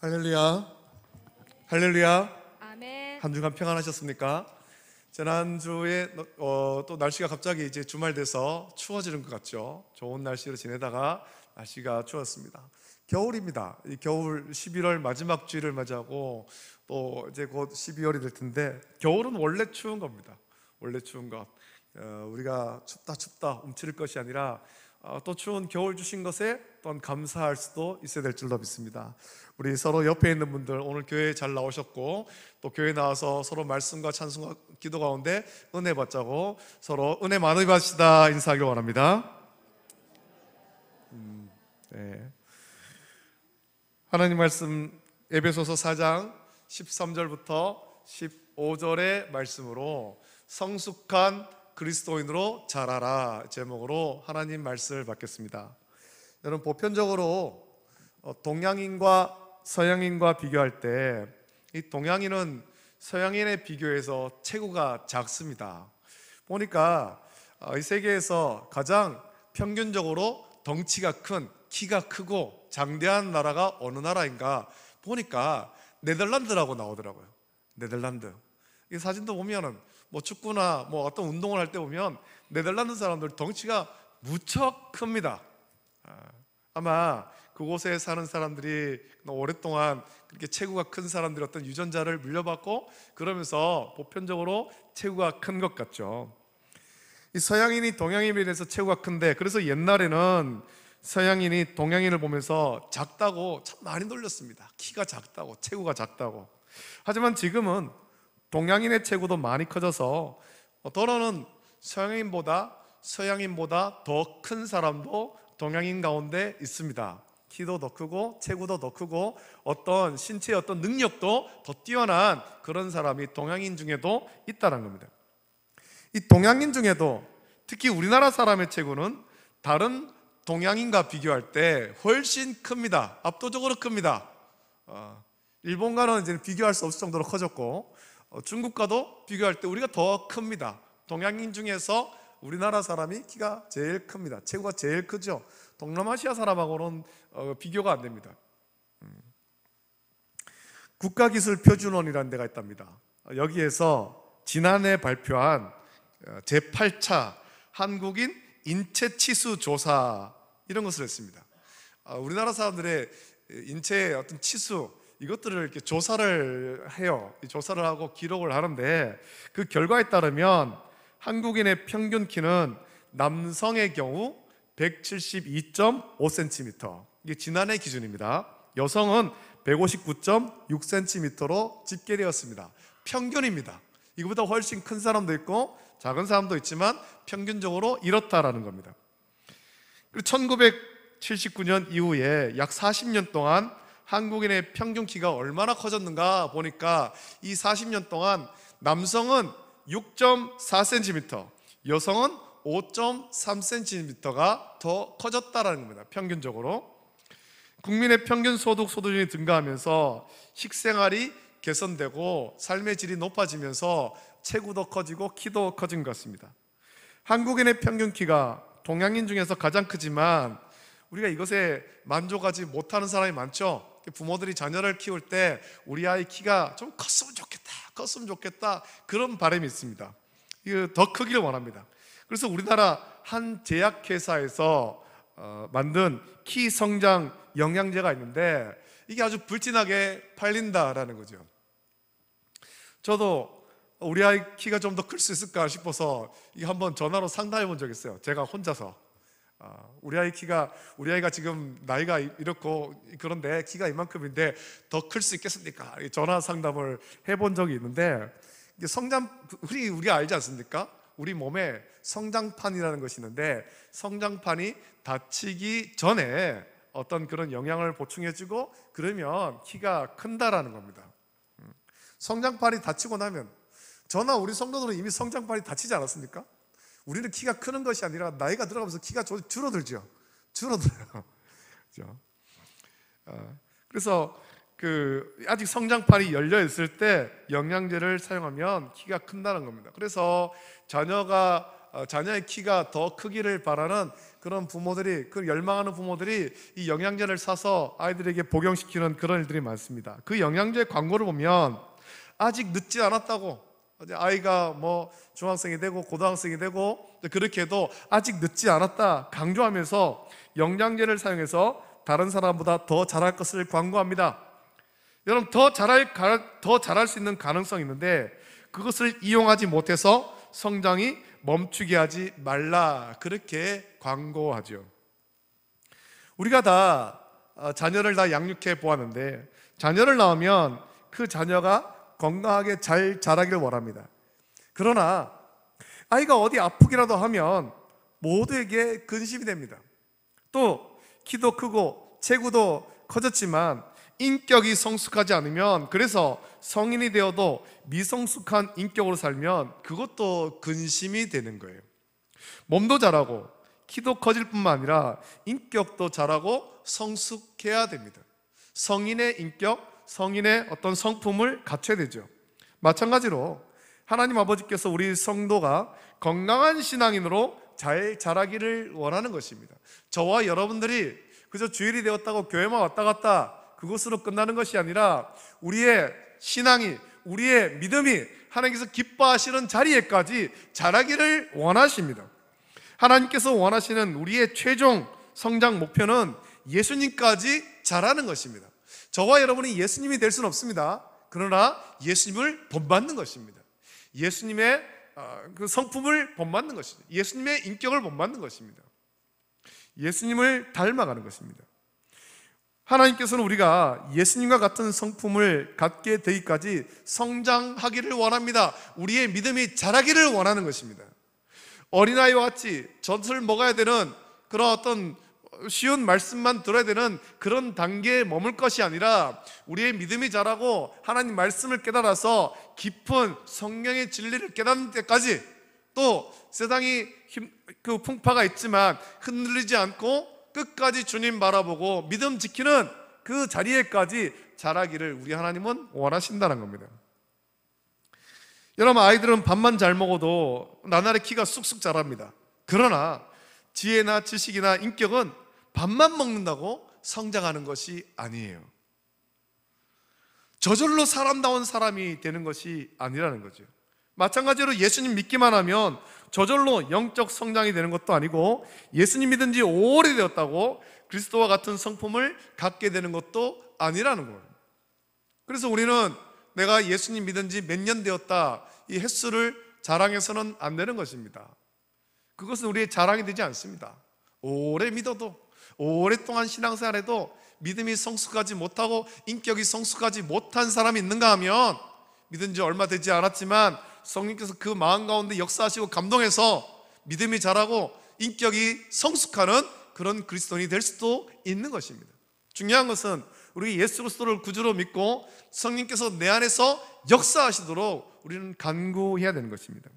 할렐루야, 할렐루야. 아멘. 한 주간 평안하셨습니까? 지난주에 또 날씨가 갑자기 이제 주말 돼서 추워지는 것 같죠. 좋은 날씨로 지내다가 날씨가 추웠습니다. 겨울입니다. 이 겨울 11월 마지막 주일을 맞이하고 또 이제 곧 12월이 될 텐데, 겨울은 원래 추운 겁니다. 원래 추운 것. 우리가 춥다 움츠릴 것이 아니라 또 추운 겨울 주신 것에 또한 감사할 수도 있어야 될 줄로 믿습니다. 우리 서로 옆에 있는 분들, 오늘 교회에 잘 나오셨고 또 교회 나와서 서로 말씀과 찬송과 기도 가운데 은혜 받자고 서로 은혜 많이 받시다 인사하길 원합니다. 네. 하나님 말씀 에베소서 4장 13절부터 15절의 말씀으로 성숙한 그리스도인으로 자라라 제목으로 하나님 말씀을 받겠습니다. 여러분, 보편적으로 동양인과 서양인과 비교할 때 이 동양인은 서양인에 비교해서 체구가 작습니다. 보니까 이 세계에서 가장 평균적으로 덩치가 큰, 키가 크고 장대한 나라가 어느 나라인가 보니까 네덜란드라고 나오더라고요. 네덜란드. 이 사진도 보면은 뭐 축구나 뭐 어떤 운동을 할 때 보면 네덜란드 사람들 덩치가 무척 큽니다. 아마 그곳에 사는 사람들이 오랫동안 그렇게 체구가 큰 사람들이 어떤 유전자를 물려받고 그러면서 보편적으로 체구가 큰 것 같죠. 이 서양인이 동양인에 비해서 체구가 큰데, 그래서 옛날에는 서양인이 동양인을 보면서 작다고 참 많이 놀렸습니다. 키가 작다고, 체구가 작다고. 하지만 지금은 동양인의 체구도 많이 커져서 더러는 서양인보다 더 큰 사람도 동양인 가운데 있습니다. 키도 더 크고 체구도 더 크고 어떤 신체의 어떤 능력도 더 뛰어난 그런 사람이 동양인 중에도 있다는 겁니다. 이 동양인 중에도 특히 우리나라 사람의 체구는 다른 동양인과 비교할 때 훨씬 큽니다. 압도적으로 큽니다. 일본과는 이제 비교할 수 없을 정도로 커졌고 중국과도 비교할 때 우리가 더 큽니다. 동양인 중에서 우리나라 사람이 키가 제일 큽니다. 체구가 제일 크죠. 동남아시아 사람하고는 비교가 안 됩니다. 국가기술표준원이라는 데가 있답니다. 여기에서 지난해 발표한 제8차 한국인 인체치수 조사 이런 것을 했습니다. 우리나라 사람들의 인체의 어떤 치수 이것들을 이렇게 조사를 해요. 조사를 하고 기록을 하는데 그 결과에 따르면 한국인의 평균 키는 남성의 경우 172.5cm, 이게 지난해 기준입니다. 여성은 159.6cm로 집계되었습니다. 평균입니다. 이거보다 훨씬 큰 사람도 있고 작은 사람도 있지만 평균적으로 이렇다라는 겁니다. 그리고 1979년 이후에 약 40년 동안 한국인의 평균 키가 얼마나 커졌는가 보니까 이 40년 동안 남성은 6.4cm, 여성은 5.3cm가 더 커졌다는 겁니다. 평균적으로. 국민의 평균 소득 수준이 증가하면서 식생활이 개선되고 삶의 질이 높아지면서 체구도 커지고 키도 커진 것 같습니다. 한국인의 평균 키가 동양인 중에서 가장 크지만 우리가 이것에 만족하지 못하는 사람이 많죠. 부모들이 자녀를 키울 때 우리 아이 키가 좀 컸으면 좋겠다 그런 바람이 있습니다. 이거 더 크기를 원합니다. 그래서 우리나라 한 제약회사에서 만든 키 성장 영양제가 있는데 이게 아주 불티나게 팔린다라는 거죠. 저도 우리 아이 키가 좀 더 클 수 있을까 싶어서 이게 한번 전화로 상담해 본 적이 있어요. 제가 혼자서 우리 아이가 지금 나이가 이렇고 그런데 키가 이만큼인데 더 클 수 있겠습니까? 전화 상담을 해본 적이 있는데, 이게 우리 알지 않습니까? 우리 몸에 성장판이라는 것이 있는데 성장판이 다치기 전에 어떤 그런 영양을 보충해주고 그러면 키가 큰다라는 겁니다. 성장판이 다치고 나면 저나 우리 성도들은 이미 성장판이 다치지 않았습니까? 우리는 키가 크는 것이 아니라 나이가 들어가면서 키가 줄어들어요. 그렇죠? 그래서 아직 성장판이 열려 있을 때 영양제를 사용하면 키가 큰다는 겁니다. 그래서 자녀가 자녀의 키가 더 크기를 바라는 그런 부모들이, 그 열망하는 부모들이 이 영양제를 사서 아이들에게 복용시키는 그런 일들이 많습니다. 그 영양제 광고를 보면 아직 늦지 않았다고, 아이가 뭐 중학생이 되고 고등학생이 되고 그렇게 해도 아직 늦지 않았다 강조하면서 영양제를 사용해서 다른 사람보다 더 잘할 것을 광고합니다. 여러분, 더 잘할 수 있는 가능성이 있는데 그것을 이용하지 못해서 성장이 멈추게 하지 말라, 그렇게 광고하죠. 우리가 다 자녀를 다 양육해 보았는데 자녀를 낳으면 그 자녀가 건강하게 잘 자라기를 원합니다. 그러나 아이가 어디 아프기라도 하면 모두에게 근심이 됩니다. 또 키도 크고 체구도 커졌지만 인격이 성숙하지 않으면, 그래서 성인이 되어도 미성숙한 인격으로 살면 그것도 근심이 되는 거예요. 몸도 자라고 키도 커질 뿐만 아니라 인격도 자라고 성숙해야 됩니다. 성인의 인격, 성인의 어떤 성품을 갖춰야 되죠. 마찬가지로 하나님 아버지께서 우리 성도가 건강한 신앙인으로 잘 자라기를 원하는 것입니다. 저와 여러분들이 그저 주일이 되었다고 교회만 왔다 갔다 그것으로 끝나는 것이 아니라 우리의 신앙이, 우리의 믿음이 하나님께서 기뻐하시는 자리에까지 자라기를 원하십니다. 하나님께서 원하시는 우리의 최종 성장 목표는 예수님까지 자라는 것입니다. 저와 여러분이 예수님이 될 수는 없습니다. 그러나 예수님을 본받는 것입니다. 예수님의 그 성품을 본받는 것입니다. 예수님의 인격을 본받는 것입니다. 예수님을 닮아가는 것입니다. 하나님께서는 우리가 예수님과 같은 성품을 갖게 되기까지 성장하기를 원합니다. 우리의 믿음이 자라기를 원하는 것입니다. 어린아이와 같이 젖을 먹어야 되는 그런 어떤 쉬운 말씀만 들어야 되는 그런 단계에 머물 것이 아니라 우리의 믿음이 자라고 하나님 말씀을 깨달아서 깊은 성령의 진리를 깨닫는 때까지, 또 세상이 그 풍파가 있지만 흔들리지 않고 끝까지 주님 바라보고 믿음 지키는 그 자리에까지 자라기를 우리 하나님은 원하신다는 겁니다. 여러분, 아이들은 밥만 잘 먹어도 나날이 키가 쑥쑥 자랍니다. 그러나 지혜나 지식이나 인격은 밥만 먹는다고 성장하는 것이 아니에요. 저절로 사람다운 사람이 되는 것이 아니라는 거죠. 마찬가지로 예수님 믿기만 하면 저절로 영적 성장이 되는 것도 아니고, 예수님 믿은 지 오래되었다고 그리스도와 같은 성품을 갖게 되는 것도 아니라는 거예요. 그래서 우리는 내가 예수님 믿은 지 몇 년 되었다, 이 횟수를 자랑해서는 안 되는 것입니다. 그것은 우리의 자랑이 되지 않습니다. 오래 믿어도, 오랫동안 신앙생활해도 믿음이 성숙하지 못하고 인격이 성숙하지 못한 사람이 있는가 하면, 믿은 지 얼마 되지 않았지만 성령께서 그 마음 가운데 역사하시고 감동해서 믿음이 자라고 인격이 성숙하는 그런 그리스도인이 될 수도 있는 것입니다. 중요한 것은 우리 예수 그리스도를 구주로 믿고 성령께서 내 안에서 역사하시도록 우리는 간구해야 되는 것입니다.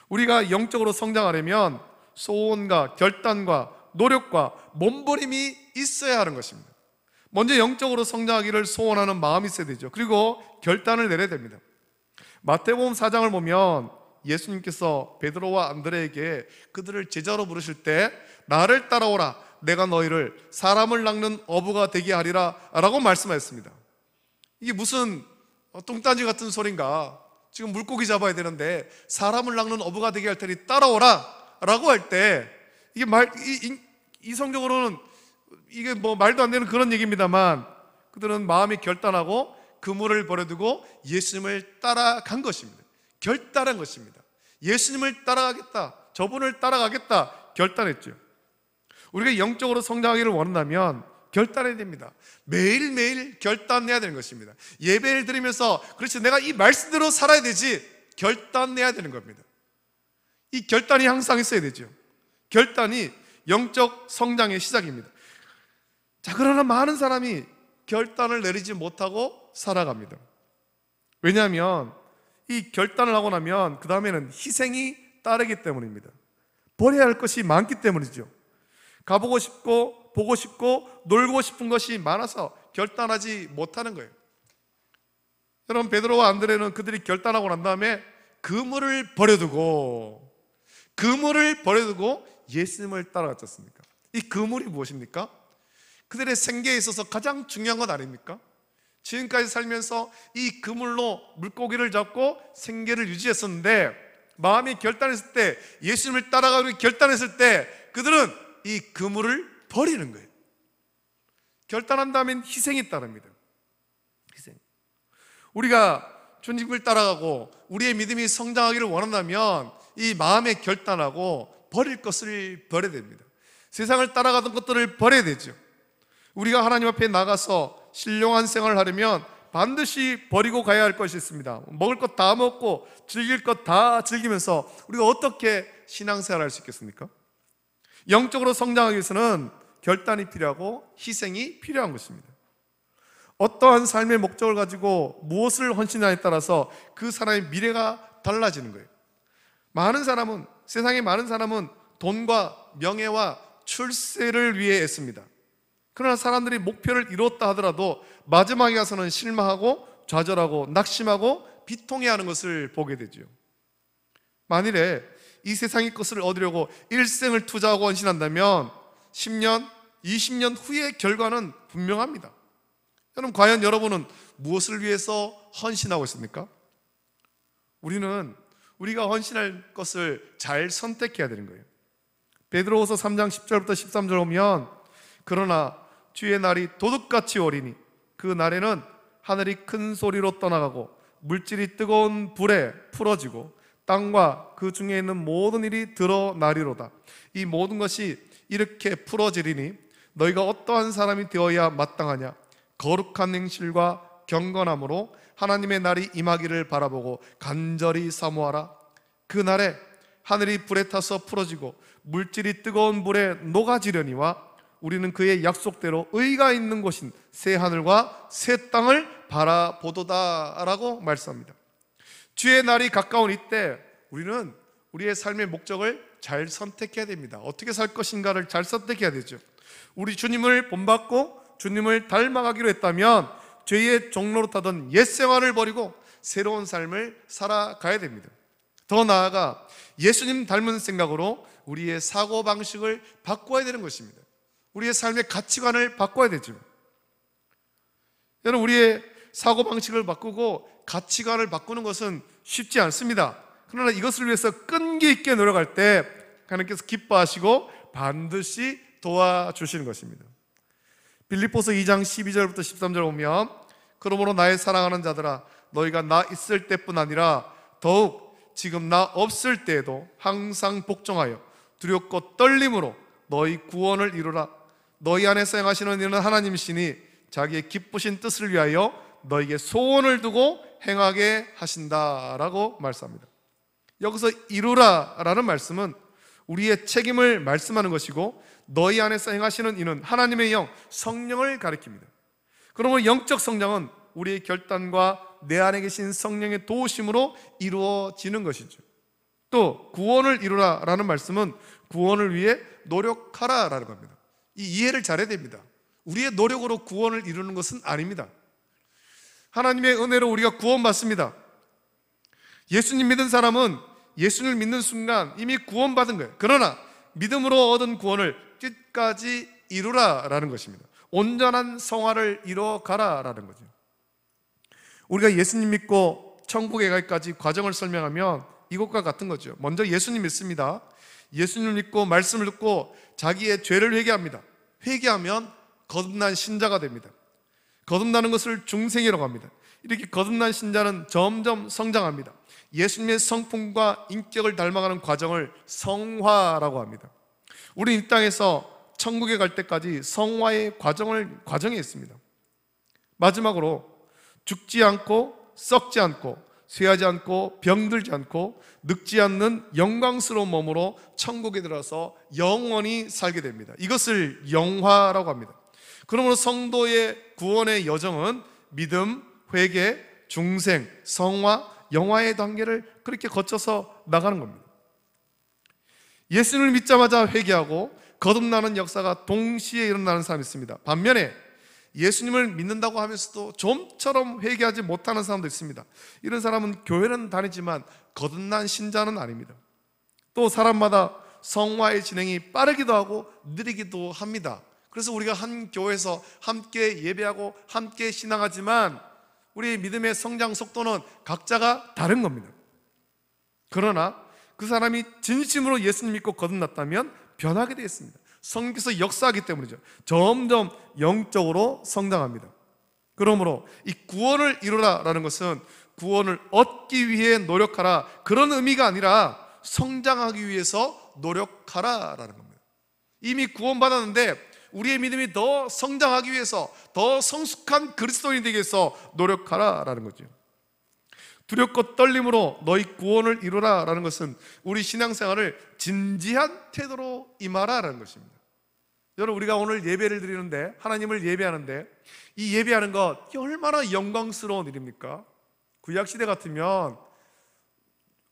우리가 영적으로 성장하려면 소원과 결단과 노력과 몸부림이 있어야 하는 것입니다. 먼저 영적으로 성장하기를 소원하는 마음이 있어야 되죠. 그리고 결단을 내려야 됩니다. 마태복음 4장을 보면 예수님께서 베드로와 안드레에게 그들을 제자로 부르실 때 나를 따라오라, 내가 너희를 사람을 낚는 어부가 되게 하리라 라고 말씀하셨습니다. 이게 무슨 뚱딴지 같은 소린가? 지금 물고기 잡아야 되는데 사람을 낚는 어부가 되게 할 테니 따라오라 라고 할 때, 이게 이성적으로는 이게 뭐 말도 안 되는 그런 얘기입니다만, 그들은 마음이 결단하고 그물을 버려두고 예수님을 따라간 것입니다. 결단한 것입니다. 예수님을 따라가겠다, 저분을 따라가겠다 결단했죠. 우리가 영적으로 성장하기를 원한다면 결단해야 됩니다. 매일매일 결단해야 되는 것입니다. 예배를 드리면서 그렇지, 내가 이 말씀대로 살아야 되지, 결단해야 되는 겁니다. 이 결단이 항상 있어야 되죠. 결단이 영적 성장의 시작입니다. 자, 그러나 많은 사람이 결단을 내리지 못하고 살아갑니다. 왜냐하면 이 결단을 하고 나면 그 다음에는 희생이 따르기 때문입니다. 버려야 할 것이 많기 때문이죠. 가보고 싶고 보고 싶고 놀고 싶은 것이 많아서 결단하지 못하는 거예요. 여러분, 베드로와 안드레는 그들이 결단하고 난 다음에 그물을 버려두고 그물을 버려두고 예수님을 따라갔지 않습니까? 이 그물이 무엇입니까? 그들의 생계에 있어서 가장 중요한 것 아닙니까? 지금까지 살면서 이 그물로 물고기를 잡고 생계를 유지했었는데, 마음이 결단했을 때, 예수님을 따라가기로 결단했을 때 그들은 이 그물을 버리는 거예요. 결단한다면 희생이 따릅니다. 희생. 우리가 주님을 따라가고 우리의 믿음이 성장하기를 원한다면 이 마음에 결단하고 버릴 것을 버려야 됩니다. 세상을 따라가던 것들을 버려야 되죠. 우리가 하나님 앞에 나가서 신령한 생활을 하려면 반드시 버리고 가야 할 것이 있습니다. 먹을 것 다 먹고 즐길 것 다 즐기면서 우리가 어떻게 신앙생활을 할 수 있겠습니까? 영적으로 성장하기 위해서는 결단이 필요하고 희생이 필요한 것입니다. 어떠한 삶의 목적을 가지고 무엇을 헌신하냐에 따라서 그 사람의 미래가 달라지는 거예요. 세상의 많은 사람은 돈과 명예와 출세를 위해 애씁니다. 그러나 사람들이 목표를 이뤘다 하더라도 마지막에 가서는 실망하고 좌절하고 낙심하고 비통해하는 것을 보게 되죠. 만일에 이 세상의 것을 얻으려고 일생을 투자하고 헌신한다면 10년, 20년 후의 결과는 분명합니다. 여러분, 과연 여러분은 무엇을 위해서 헌신하고 있습니까? 우리가 헌신할 것을 잘 선택해야 되는 거예요. 베드로후서 3장 10절부터 13절 보면, 그러나 주의 날이 도둑같이 오리니 그 날에는 하늘이 큰 소리로 떠나가고 물질이 뜨거운 불에 풀어지고 땅과 그 중에 있는 모든 일이 드러나리로다. 이 모든 것이 이렇게 풀어지리니 너희가 어떠한 사람이 되어야 마땅하냐? 거룩한 행실과 경건함으로 하나님의 날이 임하기를 바라보고 간절히 사모하라. 그 날에 하늘이 불에 타서 풀어지고 물질이 뜨거운 불에 녹아지려니와 우리는 그의 약속대로 의가 있는 곳인 새 하늘과 새 땅을 바라보도다 라고 말씀합니다. 주의 날이 가까운 이때 우리는 우리의 삶의 목적을 잘 선택해야 됩니다. 어떻게 살 것인가를 잘 선택해야 되죠. 우리 주님을 본받고 주님을 닮아가기로 했다면 죄의 종로로 타던 옛 생활을 버리고 새로운 삶을 살아가야 됩니다. 더 나아가 예수님 닮은 생각으로 우리의 사고방식을 바꿔야 되는 것입니다. 우리의 삶의 가치관을 바꿔야 되죠. 여러분, 우리의 사고방식을 바꾸고 가치관을 바꾸는 것은 쉽지 않습니다. 그러나 이것을 위해서 끈기 있게 노력할 때 하나님께서 기뻐하시고 반드시 도와주시는 것입니다. 빌립보서 2장 12절부터 13절 보면, 그러므로 나의 사랑하는 자들아, 너희가 나 있을 때뿐 아니라 더욱 지금 나 없을 때에도 항상 복종하여 두렵고 떨림으로 너희 구원을 이루라. 너희 안에서 행하시는 이는 하나님이시니 자기의 기쁘신 뜻을 위하여 너희에게 소원을 두고 행하게 하신다라고 말씀합니다. 여기서 이루라라는 말씀은 우리의 책임을 말씀하는 것이고, 너희 안에서 행하시는 이는 하나님의 영, 성령을 가리킵니다. 그러면 영적 성장은 우리의 결단과 내 안에 계신 성령의 도우심으로 이루어지는 것이죠. 또 구원을 이루라라는 말씀은 구원을 위해 노력하라라는 겁니다. 이 이해를 잘해야 됩니다. 우리의 노력으로 구원을 이루는 것은 아닙니다. 하나님의 은혜로 우리가 구원받습니다. 예수님 믿은 사람은 예수님을 믿는 순간 이미 구원받은 거예요. 그러나 믿음으로 얻은 구원을 끝까지 이루라라는 것입니다. 온전한 성화를 이뤄가라라는 거죠. 우리가 예수님 믿고 천국에 가기까지 과정을 설명하면 이것과 같은 거죠. 먼저 예수님 믿습니다. 예수님을 믿고 말씀을 듣고 자기의 죄를 회개합니다. 회개하면 거듭난 신자가 됩니다. 거듭나는 것을 중생이라고 합니다. 이렇게 거듭난 신자는 점점 성장합니다. 예수님의 성품과 인격을 닮아가는 과정을 성화라고 합니다. 우리는 이 땅에서 천국에 갈 때까지 성화의 과정에 있습니다. 마지막으로 죽지 않고 썩지 않고 쇠하지 않고 병들지 않고 늙지 않는 영광스러운 몸으로 천국에 들어서 영원히 살게 됩니다. 이것을 영화라고 합니다. 그러므로 성도의 구원의 여정은 믿음, 회개, 중생, 성화, 영화의 단계를 그렇게 거쳐서 나가는 겁니다. 예수님을 믿자마자 회개하고 거듭나는 역사가 동시에 일어나는 사람이 있습니다. 반면에 예수님을 믿는다고 하면서도 좀처럼 회개하지 못하는 사람도 있습니다. 이런 사람은 교회는 다니지만 거듭난 신자는 아닙니다. 또 사람마다 성화의 진행이 빠르기도 하고 느리기도 합니다. 그래서 우리가 한 교회에서 함께 예배하고 함께 신앙하지만 우리의 믿음의 성장 속도는 각자가 다른 겁니다. 그러나 그 사람이 진심으로 예수님 믿고 거듭났다면 변하게 되어 있습니다. 성령께서 역사하기 때문이죠. 점점 영적으로 성장합니다. 그러므로 이 구원을 이루라라는 것은 구원을 얻기 위해 노력하라, 그런 의미가 아니라 성장하기 위해서 노력하라라는 겁니다. 이미 구원받았는데 우리의 믿음이 더 성장하기 위해서, 더 성숙한 그리스도인이 되기 위해서 노력하라라는 거죠. 두렵고 떨림으로 너희 구원을 이루라라는 것은 우리 신앙생활을 진지한 태도로 임하라라는 것입니다. 여러분, 우리가 오늘 예배를 드리는데, 하나님을 예배하는데, 이 예배하는 것 얼마나 영광스러운 일입니까? 구약시대 같으면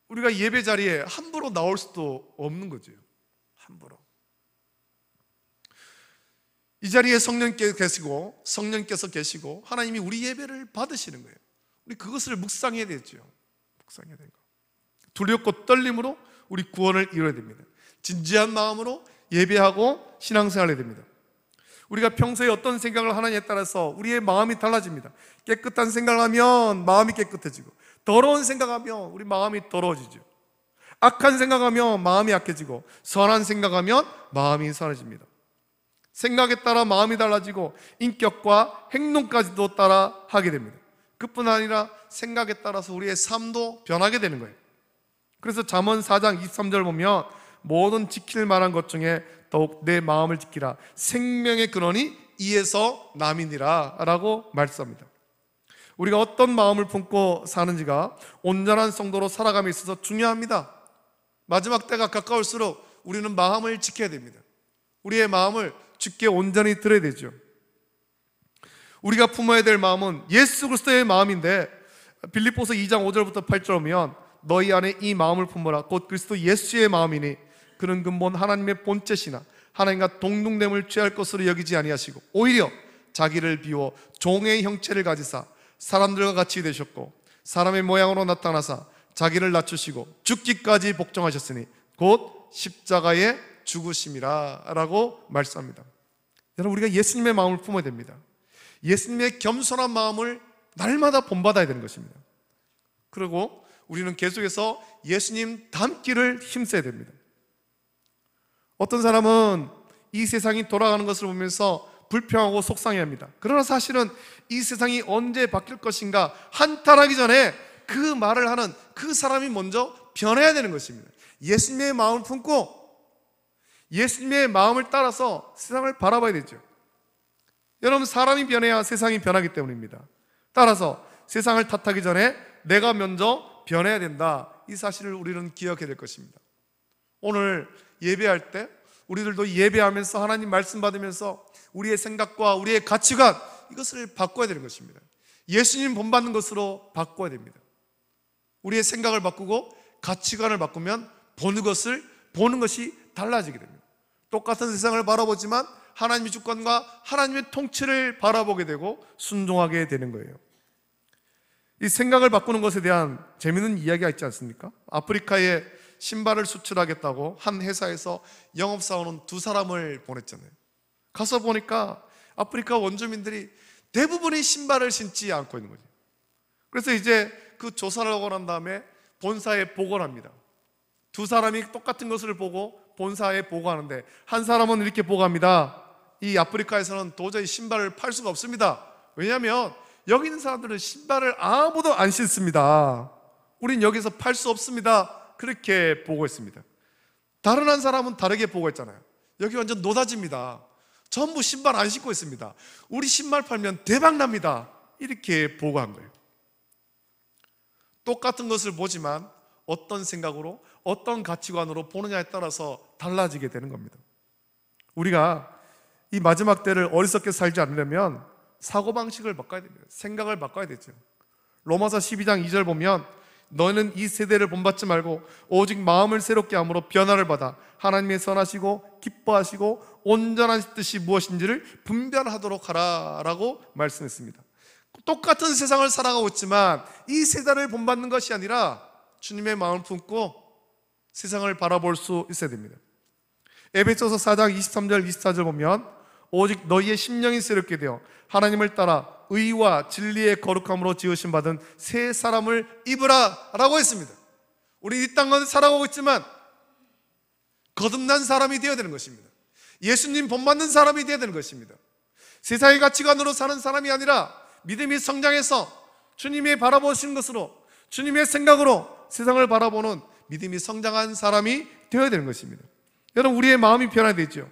우리가 예배 자리에 함부로 나올 수도 없는 거죠. 함부로. 이 자리에 성령께서 계시고 하나님이 우리 예배를 받으시는 거예요. 우리 그것을 묵상해야 되죠. 묵상해야 되는 거. 두렵고 떨림으로 우리 구원을 이뤄야 됩니다. 진지한 마음으로 예배하고 신앙생활을 해야 됩니다. 우리가 평소에 어떤 생각을 하느냐에 따라서 우리의 마음이 달라집니다. 깨끗한 생각을 하면 마음이 깨끗해지고, 더러운 생각하면 우리 마음이 더러워지죠. 악한 생각하면 마음이 약해지고, 선한 생각하면 마음이 선해집니다. 생각에 따라 마음이 달라지고 인격과 행동까지도 따라 하게 됩니다. 그뿐 아니라 생각에 따라서 우리의 삶도 변하게 되는 거예요. 그래서 잠언 4장 23절 보면 모든 지킬 만한 것 중에 더욱 내 마음을 지키라, 생명의 근원이 이에서 남이니라 라고 말씀합니다. 우리가 어떤 마음을 품고 사는지가 온전한 성도로 살아감에 있어서 중요합니다. 마지막 때가 가까울수록 우리는 마음을 지켜야 됩니다. 우리의 마음을 주께 온전히 드려야 되죠. 우리가 품어야 될 마음은 예수 그리스도의 마음인데, 빌립보서 2장 5절부터 8절 보면 너희 안에 이 마음을 품어라, 곧 그리스도 예수의 마음이니 그는 근본 하나님의 본체시나 하나님과 동등됨을 취할 것으로 여기지 아니하시고 오히려 자기를 비워 종의 형체를 가지사 사람들과 같이 되셨고 사람의 모양으로 나타나사 자기를 낮추시고 죽기까지 복종하셨으니 곧 십자가에 죽으심이라 라고 말씀합니다. 여러분, 우리가 예수님의 마음을 품어야 됩니다. 예수님의 겸손한 마음을 날마다 본받아야 되는 것입니다. 그리고 우리는 계속해서 예수님 닮기를 힘써야 됩니다. 어떤 사람은 이 세상이 돌아가는 것을 보면서 불평하고 속상해합니다. 그러나 사실은 이 세상이 언제 바뀔 것인가 한탄하기 전에 그 말을 하는 그 사람이 먼저 변해야 되는 것입니다. 예수님의 마음을 품고 예수님의 마음을 따라서 세상을 바라봐야 되죠. 여러분, 사람이 변해야 세상이 변하기 때문입니다. 따라서 세상을 탓하기 전에 내가 먼저 변해야 된다, 이 사실을 우리는 기억해야 될 것입니다. 오늘 예배할 때 우리들도 예배하면서 하나님 말씀 받으면서 우리의 생각과 우리의 가치관, 이것을 바꿔야 되는 것입니다. 예수님 본받는 것으로 바꿔야 됩니다. 우리의 생각을 바꾸고 가치관을 바꾸면 보는 것이 달라지게 됩니다. 똑같은 세상을 바라보지만 하나님의 주권과 하나님의 통치를 바라보게 되고 순종하게 되는 거예요. 이 생각을 바꾸는 것에 대한 재미있는 이야기가 있지 않습니까? 아프리카에 신발을 수출하겠다고 한 회사에서 영업사원은 2사람을 보냈잖아요. 가서 보니까 아프리카 원주민들이 대부분이 신발을 신지 않고 있는 거죠. 그래서 이제 그 조사를 하고 난 다음에 본사에 보고를 합니다. 2사람이 똑같은 것을 보고 본사에 보고하는데, 한 사람은 이렇게 보고합니다. 이 아프리카에서는 도저히 신발을 팔 수가 없습니다. 왜냐하면 여기 있는 사람들은 신발을 아무도 안 신습니다. 우린 여기서 팔 수 없습니다. 그렇게 보고했습니다. 다른 한 사람은 다르게 보고했잖아요. 여기 완전 노다지입니다. 전부 신발 안 신고 있습니다. 우리 신발 팔면 대박 납니다. 이렇게 보고한 거예요. 똑같은 것을 보지만 어떤 생각으로, 어떤 가치관으로 보느냐에 따라서 달라지게 되는 겁니다. 우리가 이 마지막 때를 어리석게 살지 않으려면 사고방식을 바꿔야 됩니다. 생각을 바꿔야 되죠. 로마서 12장 2절 보면 너는 이 세대를 본받지 말고 오직 마음을 새롭게 함으로 변화를 받아 하나님의 선하시고 기뻐하시고 온전한 뜻이 무엇인지를 분별하도록 하라 라고 말씀했습니다. 똑같은 세상을 살아가고 있지만 이 세대를 본받는 것이 아니라 주님의 마음을 품고 세상을 바라볼 수 있어야 됩니다. 에베소서 4장 23절 24절 보면 오직 너희의 심령이 새롭게 되어 하나님을 따라 의와 진리의 거룩함으로 지으신 받은 새 사람을 입으라 라고 했습니다. 우리 이 땅은 살아가고 있지만 거듭난 사람이 되어야 되는 것입니다. 예수님 본받는 사람이 되어야 되는 것입니다. 세상의 가치관으로 사는 사람이 아니라 믿음이 성장해서 주님이 바라보시는 것으로, 주님의 생각으로 세상을 바라보는 믿음이 성장한 사람이 되어야 되는 것입니다. 여러분, 우리의 마음이 변해야 되죠.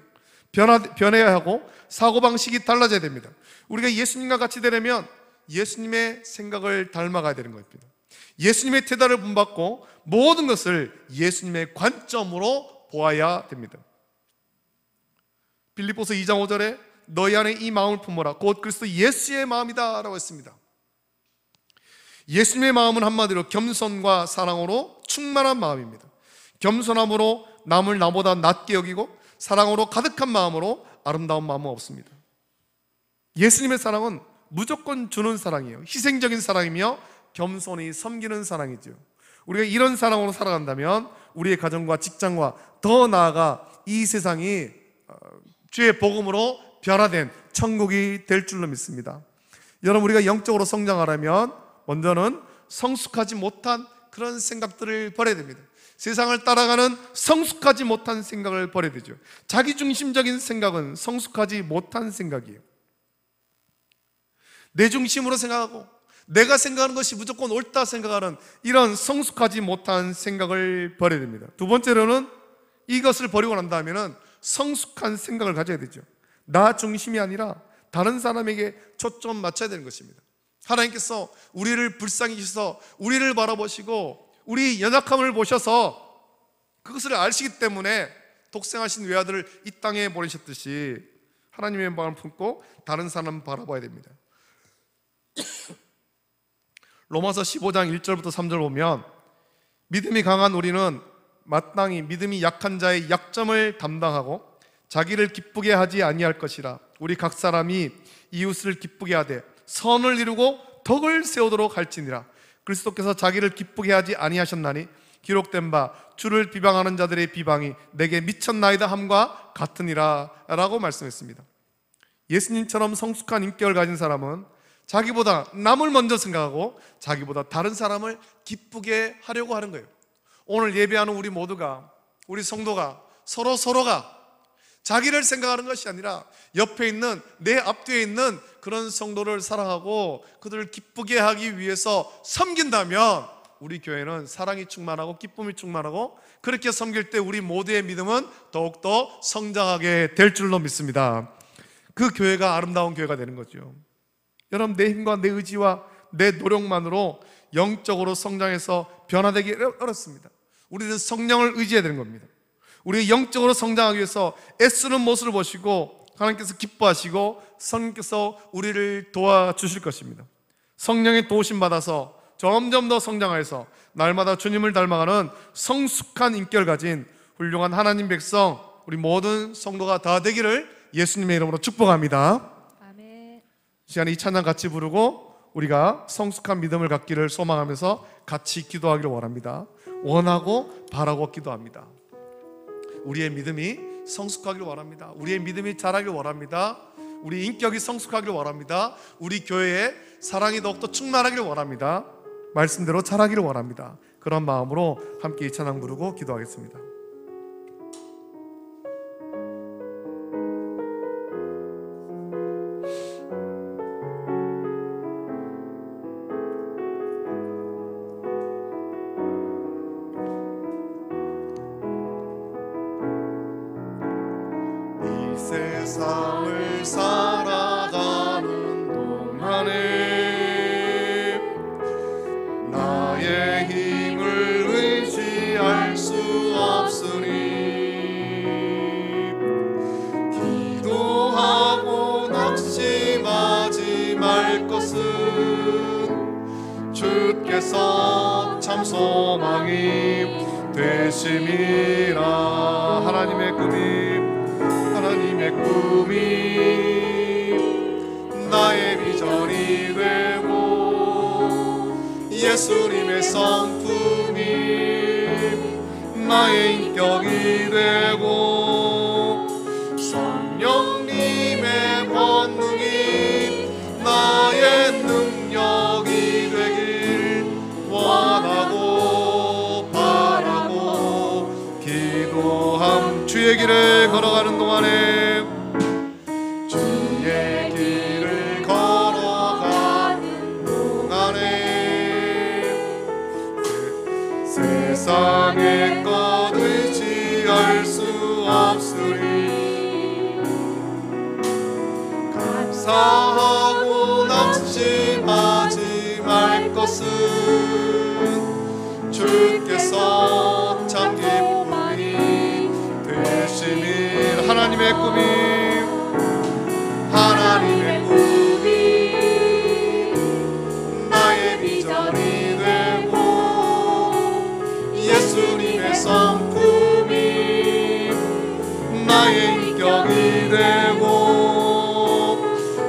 변해야 하고 사고방식이 달라져야 됩니다. 우리가 예수님과 같이 되려면 예수님의 생각을 닮아가야 되는 것입니다. 예수님의 태도를 본받고 모든 것을 예수님의 관점으로 보아야 됩니다. 빌립보서 2장 5절에 너희 안에 이 마음을 품어라 곧 그리스도 예수의 마음이다 라고 했습니다. 예수님의 마음은 한마디로 겸손과 사랑으로 충만한 마음입니다. 겸손함으로 남을 나보다 낮게 여기고 사랑으로 가득한 마음으로 아름다운 마음은 없습니다. 예수님의 사랑은 무조건 주는 사랑이에요. 희생적인 사랑이며 겸손히 섬기는 사랑이죠. 우리가 이런 사랑으로 살아간다면 우리의 가정과 직장과 더 나아가 이 세상이 주의 복음으로 변화된 천국이 될 줄로 믿습니다. 여러분, 우리가 영적으로 성장하려면 먼저는 성숙하지 못한 그런 생각들을 버려야 됩니다. 세상을 따라가는 성숙하지 못한 생각을 버려야 되죠. 자기중심적인 생각은 성숙하지 못한 생각이에요. 내 중심으로 생각하고 내가 생각하는 것이 무조건 옳다 생각하는 이런 성숙하지 못한 생각을 버려야 됩니다. 두 번째로는 이것을 버리고 난 다음에는 성숙한 생각을 가져야 되죠. 나 중심이 아니라 다른 사람에게 초점 맞춰야 되는 것입니다. 하나님께서 우리를 불쌍히 여기셔서 우리를 바라보시고 우리 연약함을 보셔서 그것을 아시기 때문에 독생하신 외아들을 이 땅에 보내셨듯이 하나님의 마음을 품고 다른 사람을 바라봐야 됩니다. 로마서 15장 1절부터 3절 보면 믿음이 강한 우리는 마땅히 믿음이 약한 자의 약점을 담당하고 자기를 기쁘게 하지 아니할 것이라. 우리 각 사람이 이웃을 기쁘게 하되 선을 이루고 덕을 세우도록 할지니라. 그리스도께서 자기를 기쁘게 하지 아니하셨나니 기록된 바 주를 비방하는 자들의 비방이 내게 미쳤나이다 함과 같으니라 라고 말씀했습니다. 예수님처럼 성숙한 인격을 가진 사람은 자기보다 남을 먼저 생각하고 자기보다 다른 사람을 기쁘게 하려고 하는 거예요. 오늘 예배하는 우리 모두가, 우리 성도가 서로가 자기를 생각하는 것이 아니라 옆에 있는, 내 앞뒤에 있는 그런 성도를 사랑하고 그들을 기쁘게 하기 위해서 섬긴다면 우리 교회는 사랑이 충만하고 기쁨이 충만하고 그렇게 섬길 때 우리 모두의 믿음은 더욱더 성장하게 될 줄로 믿습니다. 그 교회가 아름다운 교회가 되는 거죠. 여러분, 내 힘과 내 의지와 내 노력만으로 영적으로 성장해서 변화되기 어렵습니다. 우리는 성령을 의지해야 되는 겁니다. 우리가 영적으로 성장하기 위해서 애쓰는 모습을 보시고 하나님께서 기뻐하시고 성령께서 우리를 도와주실 것입니다. 성령의 도우심 받아서 점점 더 성장해서 날마다 주님을 닮아가는 성숙한 인격을 가진 훌륭한 하나님 백성, 우리 모든 성도가 다 되기를 예수님의 이름으로 축복합니다. 아멘. 이 시간에 이 찬양 같이 부르고 우리가 성숙한 믿음을 갖기를 소망하면서 같이 기도하기를 원합니다. 원하고 바라고 기도합니다. 우리의 믿음이 성숙하기를 원합니다. 우리의 믿음이 자라기를 원합니다. 우리 인격이 성숙하기를 원합니다. 우리 교회의 사랑이 더욱더 충만하기를 원합니다. 말씀대로 자라기를 원합니다. 그런 마음으로 함께 이 찬양 부르고 기도하겠습니다. 세상을 살아가는 동안에 나의 힘을 의지할 수 없으니 기도하고 낙심하지 말 것은 주께서 참 소망이 되심이라. 하나님의 꿈이 나의 비전이 되고 예수님의 성품이 나의 인격이 되고 성령님의 권능이 나의 능력이 되길 원하고 바라고 기도함. 주의 길을 걸어가는 동안에 주의 길을 걸어가는 동안에 세상의 것 의지할 수 없으리 감사하고 낙심하지 말 것은 주께서 참 기쁨이 되심이. 하나님의 꿈이 나의 비전이 되고 예수님의 성품이 나의 인격이 되고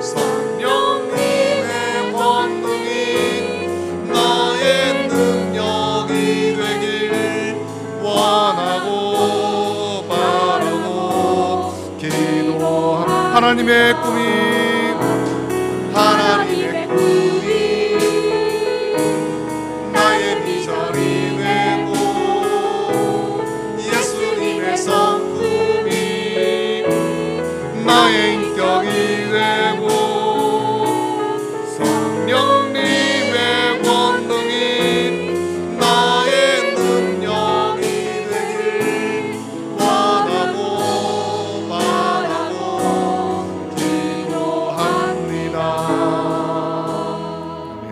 성령님의 권능이 나의 능력이 되길 원하고 바라고 기도하라. 하나님의 꿈이 나의 비전이 되고 예수님의 성품이 나의 인격이 되고 성령님의 권능이 나의 능력이 되길 원하고 바라고 기도합니다. 아멘.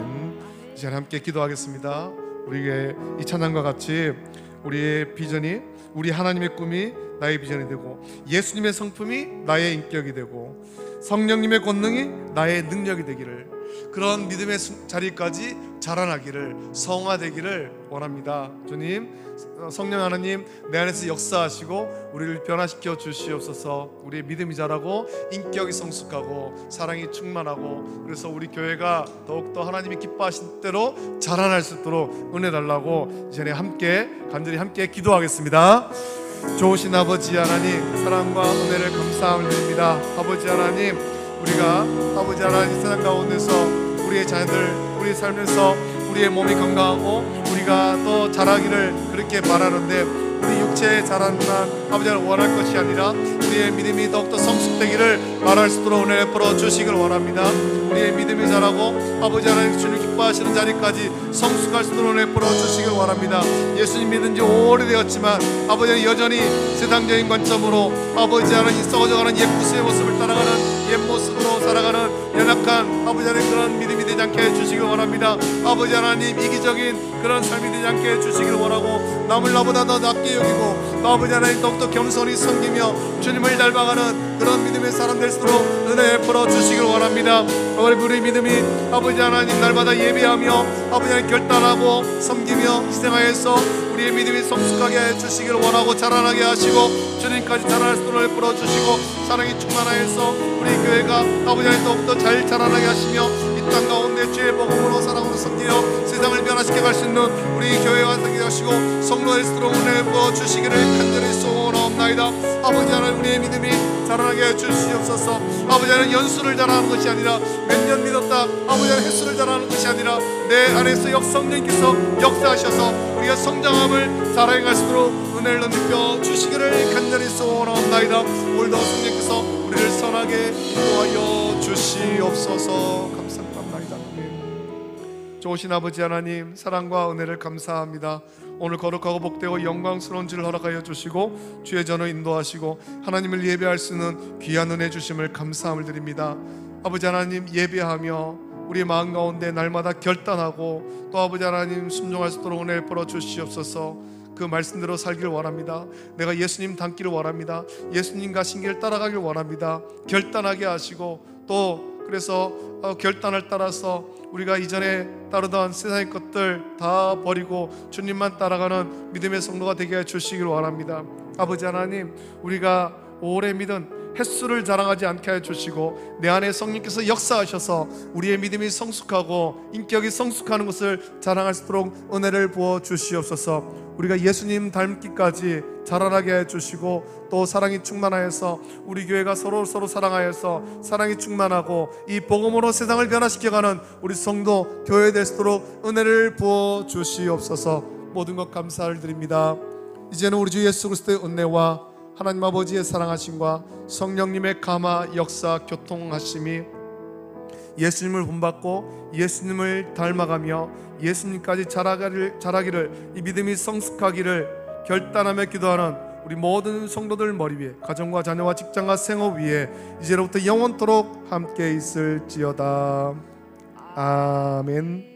이제 함께 기도하겠습니다. 우리에게 이 찬양과 같이 우리의 비전이, 우리 하나님의 꿈이 나의 비전이 되고 예수님의 성품이 나의 인격이 되고 성령님의 권능이 나의 능력이 되기를, 그런 믿음의 자리까지 자라나기를, 성화되기를 원합니다. 주님, 성령 하나님 내 안에서 역사하시고 우리를 변화시켜 주시옵소서. 우리의 믿음이 자라고 인격이 성숙하고 사랑이 충만하고, 그래서 우리 교회가 더욱더 하나님이 기뻐하신 대로 자라날 수 있도록 은혜 달라고 이전에 함께 간절히 함께 기도하겠습니다. 좋으신 아버지 하나님, 사랑과 은혜를 감사함을 드립니다. 아버지 하나님, 우리가 아버지 하나님 세상 가운데서 우리의 자녀들, 우리 삶에서 우리의 몸이 건강하고 우리가 또 자라기를 그렇게 바라는데, 우리 육체의 자라난 아버지 하나님 원할 것이 아니라 우리의 믿음이 더욱더 성숙되기를 바랄 수 있도록 은혜를 풀어 주시길 원합니다. 우리의 믿음이 자라고 아버지 하나님 주님 기뻐하시는 자리까지 성숙할 수 있도록 은혜 풀어 주시길 원합니다. 예수님 믿은 지 오래되었지만 아버지 하나님 여전히 세상적인 관점으로 아버지 하나님 썩어져가는 옛 구수의 모습을 따라가는 옛 모습으로 살아가는 연약한 아버지 하나님 그런 믿음이 되지 않게 해주시길 원합니다. 아버지 하나님 이기적인 그런 삶이 되지 않게 해주시길 원하고, 남을 나보다 더 낮게 여기고 또 아버지 하나님 더욱더 겸손히 섬기며 주님을 닮아가는 그런 믿음의 사람 될 수 있도록 은혜 베풀어 주시길 원합니다. 우리 믿음이 아버지 하나님 날마다 예배하며 아버지 하나님 결단하고 섬기며 희생하여서 우리의 믿음이 성숙하게 해주시길 원하고 자라나게 하시고 주님까지 자라날 수 있도록 은혜 베풀어 주시고 사랑이 충만하여서 우리 교회가 아버지 하나님 더욱더 잘 자라나게 하시며 이 땅 가운데 주의 복음으로 사랑으로 섬기며 세상을 변화시켜 갈 수 있는 우리 교회 완성이 하시고 성로될 수 있도록 은혜 베풀어 주시기를 간절히 소원하옵나이다. 아버지 하나님 우리의 믿음이 자라나게 해주시옵소서. 아버지 하나님 연수를 자라는 것이 아니라 몇 년 믿었다 아버지 하나님 횟수를 자라는 것이 아니라 내 안에서 성령께서 역사하셔서 우리가 성장함을 자라나갈 수 있도록 은혜를 느껴 주시기를 간절히 소원하옵나이다. 오늘도 성령께서 우리를 선하게 인도하여 주시옵소서. 감사합니다. 좋으신 아버지 하나님, 사랑과 은혜를 감사합니다. 오늘 거룩하고 복되고 영광스러운 주를 허락하여 주시고 주의 전을 인도하시고 하나님을 예배할 수 있는 귀한 은혜 주심을 감사함을 드립니다. 아버지 하나님, 예배하며 우리 마음 가운데 날마다 결단하고 또 아버지 하나님 순종할 수 있도록 은혜를 풀어 주시옵소서. 그 말씀대로 살기를 원합니다. 내가 예수님 닮기를 원합니다. 예수님 가신 길 따라가길 원합니다. 결단하게 하시고 또 그래서 결단을 따라서 우리가 이전에 따르던 세상의 것들 다 버리고 주님만 따라가는 믿음의 성도가 되게 해 주시길 원합니다. 아버지 하나님, 우리가 오래 믿은 횟수를 자랑하지 않게 하여 주시고 내 안에 성령께서 역사하셔서 우리의 믿음이 성숙하고 인격이 성숙하는 것을 자랑할 수 있도록 은혜를 부어 주시옵소서. 우리가 예수님 닮기까지 자라나게 해 주시고 또 사랑이 충만하여서 우리 교회가 서로 사랑하여서 사랑이 충만하고 이 복음으로 세상을 변화시켜가는 우리 성도 교회 될 수 있도록 은혜를 부어 주시옵소서. 모든 것 감사를 드립니다. 이제는 우리 주 예수 그리스도의 은혜와 하나님 아버지의 사랑하심과 성령님의 감화 역사 교통하심이 예수님을 본받고 예수님을 닮아가며 예수님까지 자라기를 이 믿음이 성숙하기를 결단하며 기도하는 우리 모든 성도들 머리 위에 가정과 자녀와 직장과 생업 위에 이제로부터 영원토록 함께 있을지어다. 아멘.